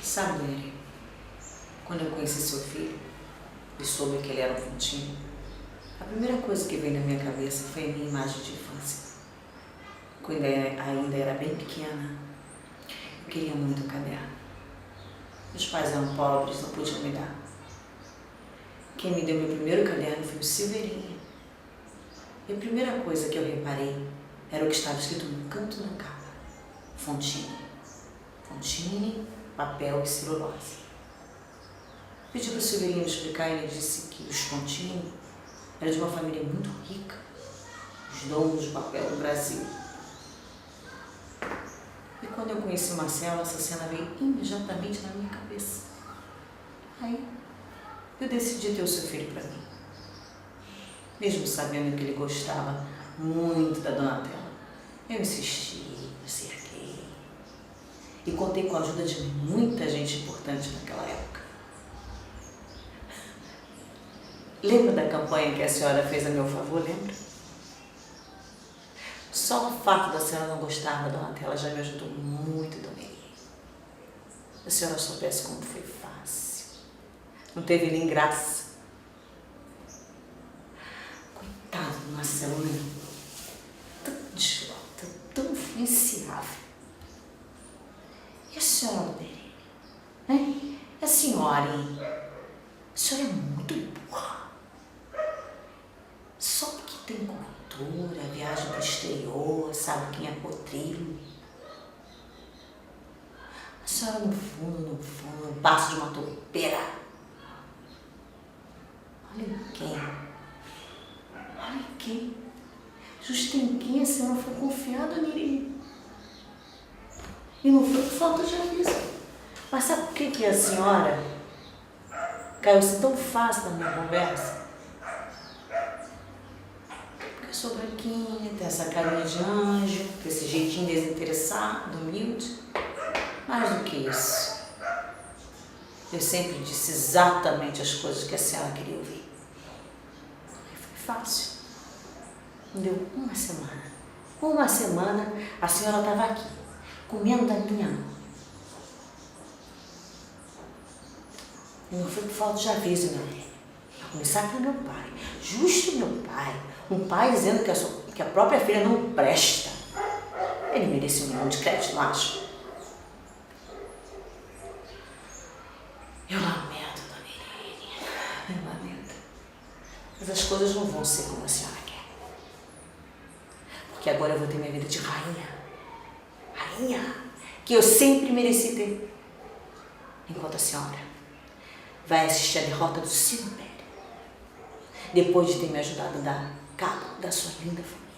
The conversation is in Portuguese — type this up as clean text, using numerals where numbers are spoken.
Sabe, Dani, quando eu conheci seu filho e soube que ele era um fontinho, a primeira coisa que veio na minha cabeça foi a minha imagem de infância. Quando ainda era bem pequena, eu queria muito um caderno. Meus pais eram pobres, não podiam me dar. Quem me deu meu primeiro caderno foi o Silveirinha. E a primeira coisa que eu reparei era o que estava escrito no canto da capa: Fontine. Fontine, papel e celulose. Pedi para o Silveirinha me explicar e ele disse que os Fontine eram de uma família muito rica, os donos de papel do Brasil. E quando eu conheci Marcelo, essa cena veio imediatamente na minha cabeça. Aí, eu decidi ter o seu filho para mim. Mesmo sabendo que ele gostava muito da Donatella, eu insisti, eu cerquei. E contei com a ajuda de muita gente importante naquela época. Lembra da campanha que a senhora fez a meu favor, lembra? Só o fato da senhora não gostar da Donatella já me ajudou muito, Dona Eri. Se a senhora soubesse como foi fácil. Não teve nem graça. Coitado do Marcelo, né? Tão idiota, tão influenciável. E a senhora, Dona Eri? Hein? E a senhora, hein? A senhora é muito burra. Só porque tem cultura, viagem pro exterior, sabe quem é potrilho. A senhora no fundo, passa de uma topeira. Olha quem. Justo em quem a senhora foi confiada, Neri. E não foi por falta de aviso. Mas sabe por que a senhora caiu-se tão fácil na minha conversa? Porque eu sou branquinha, tenho essa carinha de anjo, com esse jeitinho desinteressado, humilde. Mais do que isso, eu sempre disse exatamente as coisas que a senhora queria ouvir. E foi fácil. Não deu uma semana. Uma semana a senhora estava aqui, comendo da minha mão. E não foi por falta de aviso, não. A começar pelo meu pai. Justo meu pai. Um pai dizendo que a própria filha não presta. Ele merece um milhão de crédito, não acho? Eu lamento, Dona Irene. Eu lamento. Mas as coisas não vão ser como a senhora quer. Porque agora eu vou ter minha vida de rainha. Rainha que eu sempre mereci ter. Enquanto a senhora vai assistir a derrota do seu império, depois de ter me ajudado a dar cabo da sua linda família.